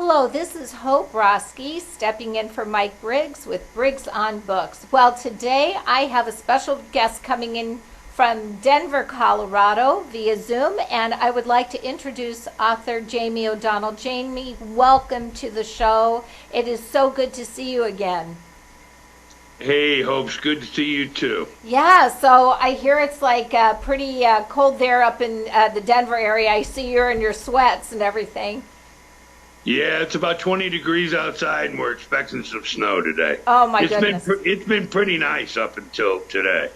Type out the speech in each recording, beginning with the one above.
Hello, this is Hope Rosky stepping in for Mike Briggs with Briggs on Books. Well, today I have a special guest coming in from Denver, Colorado via Zoom, and I would like to introduce author Jamey O'Donnell. Jamey, welcome to the show. It is so good to see you again. Hey, Hope's good to see you too. Yeah, so I hear it's like pretty cold there up in the Denver area. I see you're in your sweats and everything. Yeah, it's about 20 degrees outside, and we're expecting some snow today. Oh my It's been goodness. it's been pretty nice up until today.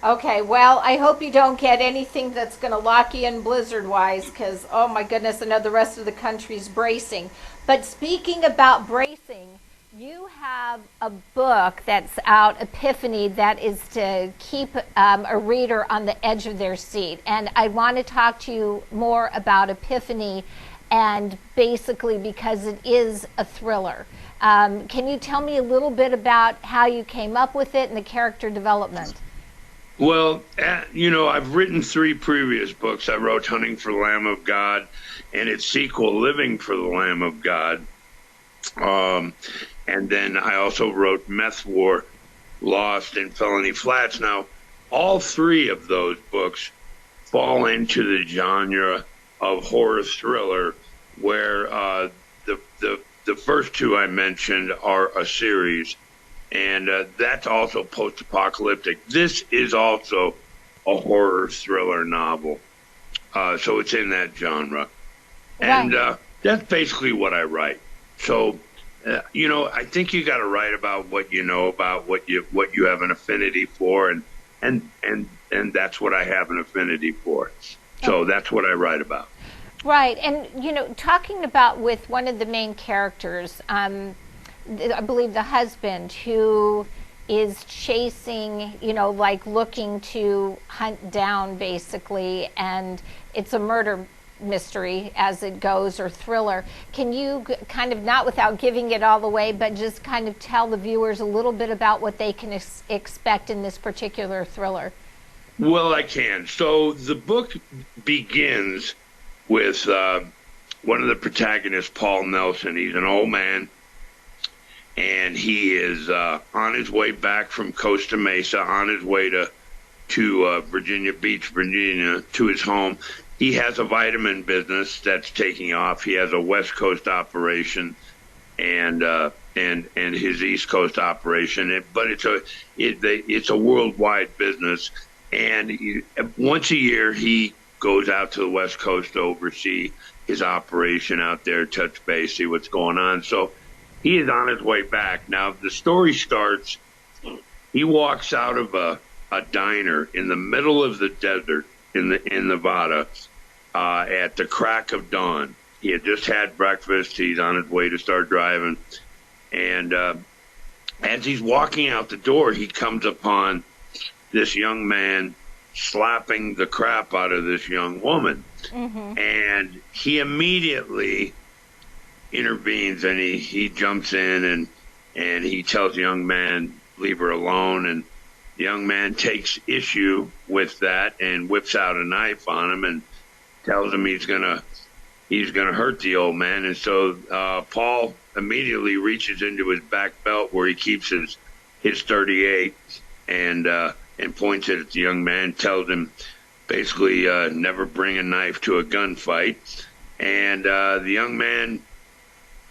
Okay, well, I hope you don't get anything that's going to lock you in blizzard wise because, oh my goodness, I know the rest of the country's bracing. But speaking about bracing, you have a book that's out, Epiphany, that is to keep a reader on the edge of their seat. And I want to talk to you more about Epiphany, and basically because it is a thriller. Can you tell me a little bit about how you came up with it and the character development? Well, I've written three previous books. I wrote Hunting for the Lamb of God and its sequel, Living for the Lamb of God. And then I also wrote Meth War, Lost, and Felony Flats. Now, all three of those books fall into the genre of horror thriller, where the first two I mentioned are a series, and that's also post-apocalyptic. This is also a horror thriller novel, so it's in that genre, and Right. that's basically what I write. So, I think you got to write about what you know about what you have an affinity for, and that's what I have an affinity for. So that's what I write about. Right, and talking about with one of the main characters, I believe the husband who is chasing, like looking to hunt down basically, and it's a murder mystery as it goes, or thriller. Can you kind of, not without giving it all away, but just kind of tell the viewers a little bit about what they can expect in this particular thriller? Well, I can. So the book begins with one of the protagonists, Paul Nelson. He's an old man, and he is on his way back from Costa Mesa, on his way to Virginia Beach, Virginia, to his home. He has a vitamin business that's taking off. He has a West Coast operation and his East Coast operation, but it's a worldwide business. And once a year, he goes out to the West Coast to oversee his operation out there, touch base, see what's going on. So he is on his way back. Now, the story starts, he walks out of a diner in the middle of the desert in Nevada at the crack of dawn. He had just had breakfast. He's on his way to start driving. And as he's walking out the door, he comes upon this young man slapping the crap out of this young woman. Mm-hmm. And he immediately intervenes, and he jumps in and he tells the young man, leave her alone. And the young man takes issue with that and whips out a knife on him and tells him he's gonna hurt the old man. And so Paul immediately reaches into his back belt where he keeps his 38 and points it at the young man, tells him basically never bring a knife to a gunfight. And the young man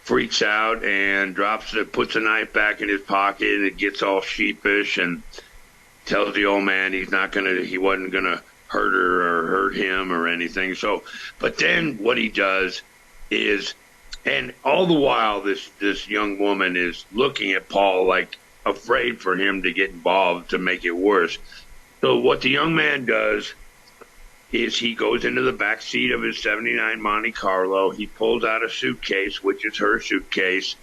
freaks out and puts the knife back in his pocket, and it gets all sheepish and tells the old man he wasn't gonna hurt her or hurt him or anything. So, but then what he does is, and all the while this young woman is looking at Paul like afraid for him to get involved to make it worse. So what the young man does is he goes into the back seat of his 79 Monte Carlo. He pulls out a suitcase, which is her suitcase,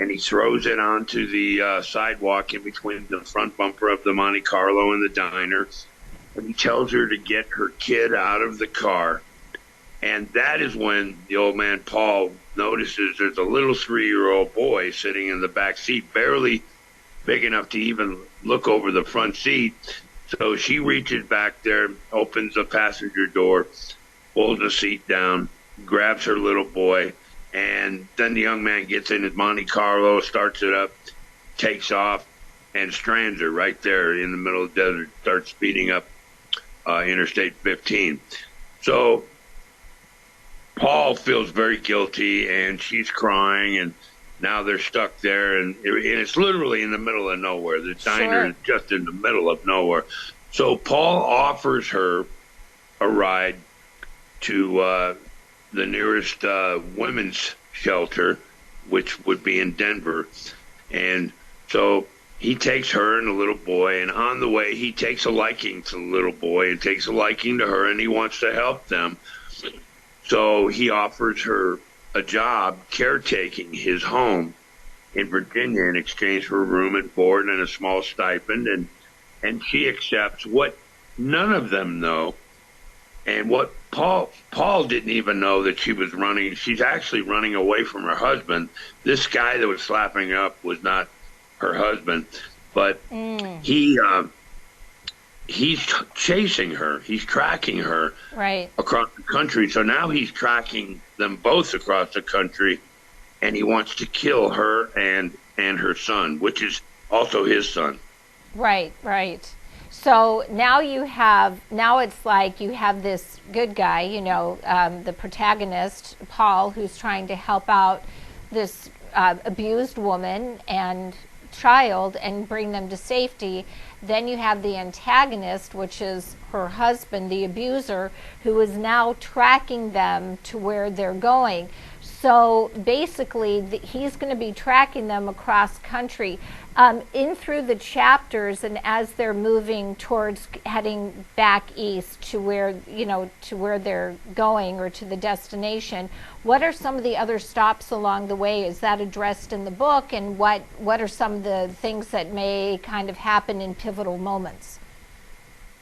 and he throws it onto the sidewalk in between the front bumper of the Monte Carlo and the diner. And he tells her to get her kid out of the car. And that is when the old man, Paul, notices there's a little 3-year-old boy sitting in the back seat, barely big enough to even look over the front seat. So she reaches back there, opens the passenger door, pulls the seat down, grabs her little boy, And then the young man gets in his Monte Carlo, starts it up, takes off, and strands her right there in the middle of the desert, starts speeding up Interstate 15. So Paul feels very guilty, and she's crying, and now they're stuck there, and it's literally in the middle of nowhere. The diner is just in the middle of nowhere. So Paul offers her a ride to the nearest women's shelter, which would be in Denver. And so he takes her and the little boy, and on the way he takes a liking to the little boy and takes a liking to her, and he wants to help them. So he offers her a job caretaking his home in Virginia in exchange for room and board and a small stipend, and she accepts. What none of them know, and what Paul didn't even know, that she was running. She's actually running away from her husband. This guy that was slapping her up was not her husband, but he's chasing her. He's tracking her across the country. So now he's tracking them both across the country, and he wants to kill her and her son, which is also his son. Right. So now it's like you have this good guy, the protagonist, Paul, who's trying to help out this abused woman and child and bring them to safety. Then you have the antagonist, which is her husband, the abuser, who is now tracking them to where they're going. So basically, he's going to be tracking them across country. In through the chapters, and as they're moving towards heading back east to where they're going, or to the destination, what are some of the other stops along the way? Is that addressed in the book? And what are some of the things that may kind of happen in pivotal moments?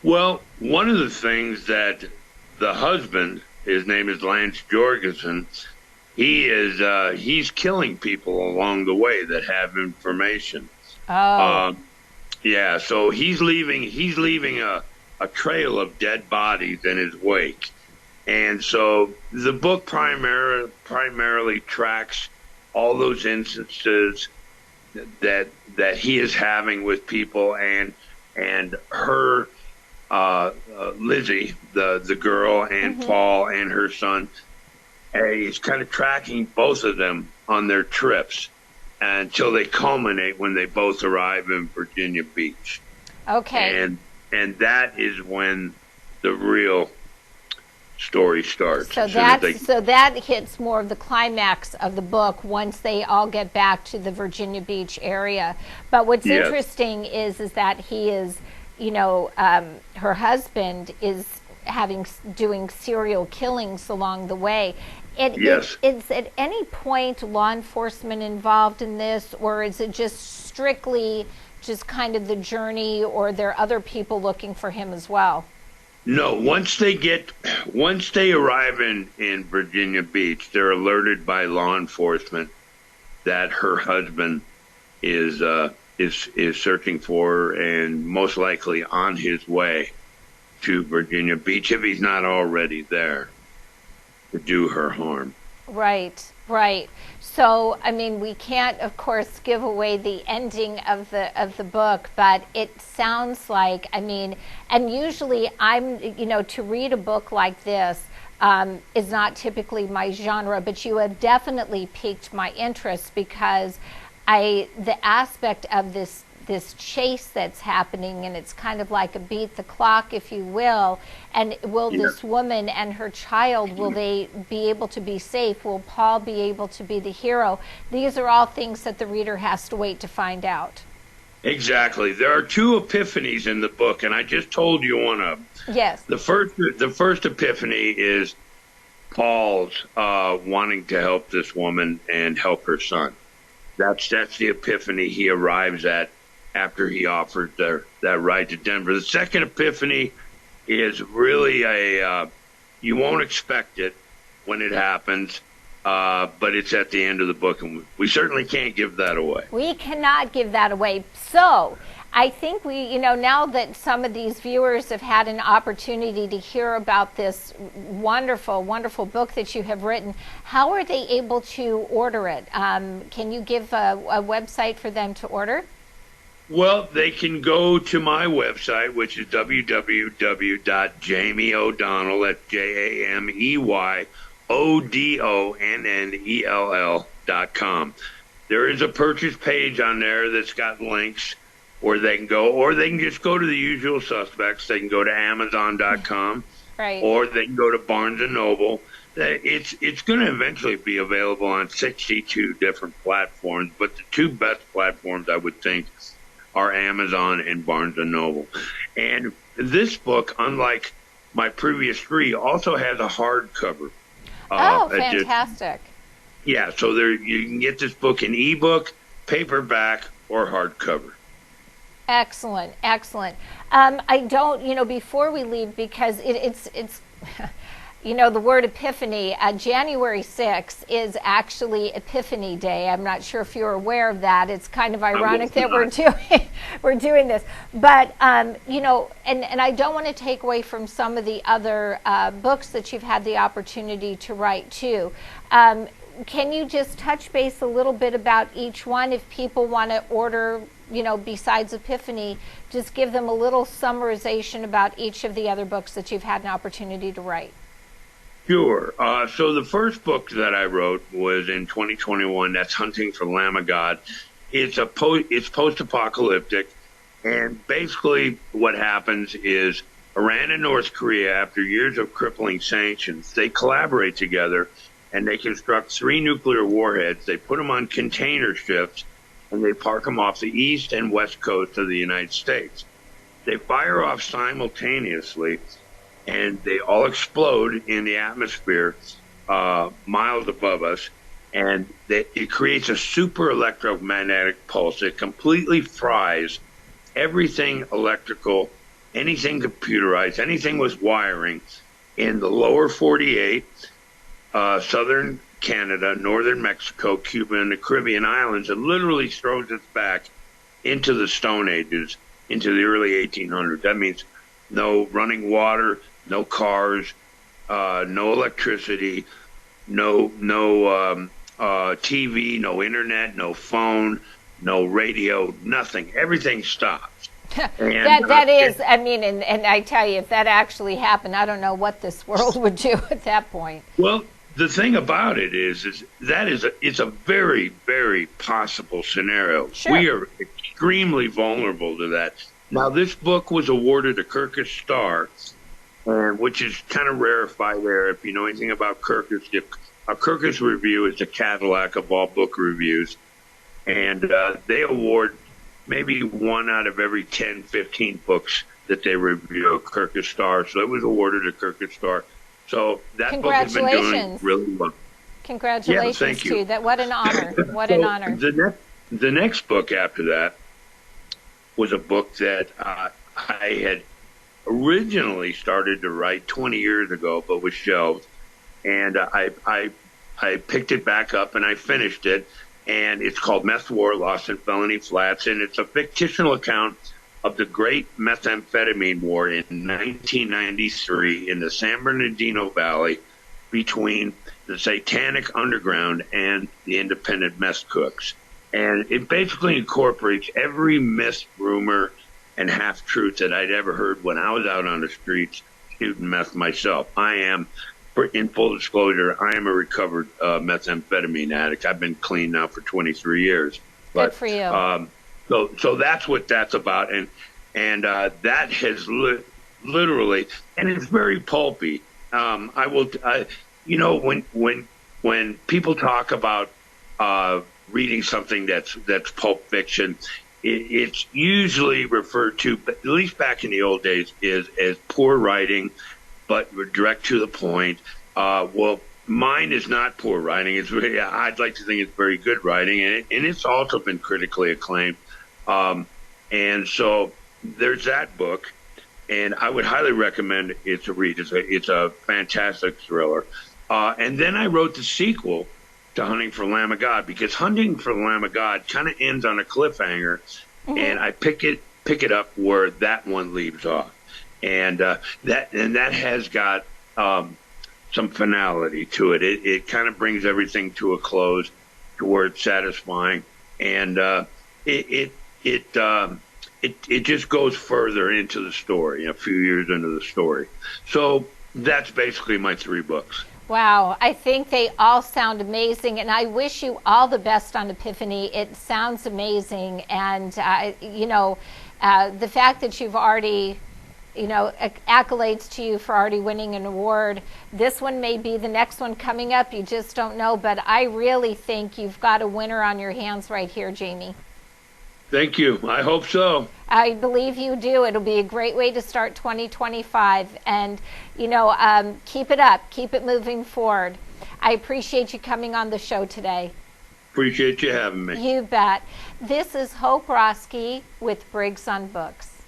Well, one of the things that the husband, his name is Lance Jorgensen, he's killing people along the way that have information. Yeah, so he's leaving a trail of dead bodies in his wake. And so the book primarily tracks all those instances that he is having with people, and her Lizzie, the girl, and Paul and her son. He's kind of tracking both of them on their trips until they culminate when they both arrive in Virginia Beach. Okay. And that is when the real story starts. So that hits more of the climax of the book once they all get back to the Virginia Beach area. But what's interesting is that he is, her husband is doing serial killings along the way. Is at any point law enforcement involved in this, or is it just strictly just kind of the journey, or are there other people looking for him as well? No, once they arrive in Virginia Beach, they're alerted by law enforcement that her husband is searching for her, and most likely on his way to Virginia Beach, if he's not already there, to do her harm. Right. So, we can't, of course, give away the ending of the book, but it sounds like, and usually to read a book like this is not typically my genre, but you have definitely piqued my interest, because the aspect of this chase that's happening, and it's kind of like a beat the clock, if you will, and will this woman and her child, will they be able to be safe? Will Paul be able to be the hero? These are all things that the reader has to wait to find out. Exactly. There are two epiphanies in the book, and I just told you one of them. Yes. The first epiphany is Paul's wanting to help this woman and help her son. That's the epiphany he arrives at after he offered that ride to Denver. The second epiphany is really you won't expect it when it happens, but it's at the end of the book, and we certainly can't give that away. We cannot give that away. So I think now that some of these viewers have had an opportunity to hear about this wonderful, wonderful book that you have written, how are they able to order it? Can you give a website for them to order? Well, they can go to my website, which is www.JameyO'Donnell, that's JameyOdonnell.com. There is a purchase page on there that's got links where they can go, or they can just go to the usual suspects. They can go to Amazon.com, right, or they can go to Barnes & Noble. It's going to eventually be available on 62 different platforms, but the two best platforms, I would think, are Amazon and Barnes & Noble. And this book, unlike my previous three, also has a hardcover. Fantastic. Yeah, so you can get this book in ebook, paperback, or hardcover. Excellent, excellent. I don't, before we leave, because it's the word Epiphany, January 6th is actually Epiphany Day. I'm not sure if you're aware of that. It's kind of ironic that we're doing this. But, and I don't want to take away from some of the other books that you've had the opportunity to write too. Can you just touch base a little bit about each one if people want to order, besides Epiphany, just give them a little summarization about each of the other books that you've had an opportunity to write? Sure. So the first book that I wrote was in 2021. That's Hunting for the Lamb of God. It's post-apocalyptic, and basically what happens is Iran and North Korea, after years of crippling sanctions, they collaborate together and they construct 3 nuclear warheads. They put them on container ships and they park them off the east and west coast of the United States. They fire off simultaneously, and they all explode in the atmosphere miles above us, and it creates a super electromagnetic pulse. It completely fries everything electrical, anything computerized, anything with wiring in the lower 48, southern Canada, northern Mexico, Cuba, and the Caribbean islands. It literally throws us back into the Stone Ages, into the early 1800s. That means no running water, no cars, no electricity, no TV, no internet, no phone, no radio, nothing. Everything stops. And, that is, I mean, and I tell you, if that actually happened, I don't know what this world would do at that point. Well, the thing about it is it's a very, very possible scenario. Sure. We are extremely vulnerable to that. Now, this book was awarded a Kirkus Star, which is kind of rarefied there. If you know anything about Kirkus, a Kirkus review is the Cadillac of all book reviews, and they award maybe 1 out of every 10, 15 books that they review a Kirkus Star. So it was awarded a Kirkus Star. So that book has been doing really well. Congratulations thank you. to you. What an honor. What an honor. The next book after that was a book that I had originally started to write 20 years ago, but was shelved. And I picked it back up and I finished it. And it's called Meth War, Lost in Felony Flats. And it's a fictional account of the great methamphetamine war in 1993 in the San Bernardino Valley between the Satanic Underground and the independent meth cooks. And it basically incorporates every myth, rumor, and half-truth that I'd ever heard when I was out on the streets shooting meth myself. I am, in full disclosure, I am a recovered methamphetamine addict. I've been clean now for 23 years. Good for you. So that's what that's about, and that has literally, and it's very pulpy. When people talk about reading something that's pulp fiction, it's usually referred to, at least back in the old days, as poor writing, but direct to the point. Well, mine is not poor writing. I'd like to think it's very good writing, and it's also been critically acclaimed. And so there's that book, and I would highly recommend it to read. It's a fantastic thriller. And then I wrote the sequel to Hunting for the Lamb of God, because Hunting for the Lamb of God kind of ends on a cliffhanger, and I picked pick it up where that one leaves off, and that has got some finality to it. It kind of brings everything to a close, to where it's satisfying, and it just goes further into the story, a few years into the story. So that's basically my 3 books. Wow, I think they all sound amazing, and I wish you all the best on Epiphany. It sounds amazing, and the fact that you've already, accolades to you for already winning an award. This one may be the next one coming up. You just don't know, but I really think you've got a winner on your hands right here, Jamey. Thank you. I hope so. I believe you do. It'll be a great way to start 2025. And, keep it up. Keep it moving forward. I appreciate you coming on the show today. Appreciate you having me. You bet. This is Hope Rosky with Briggs on Books.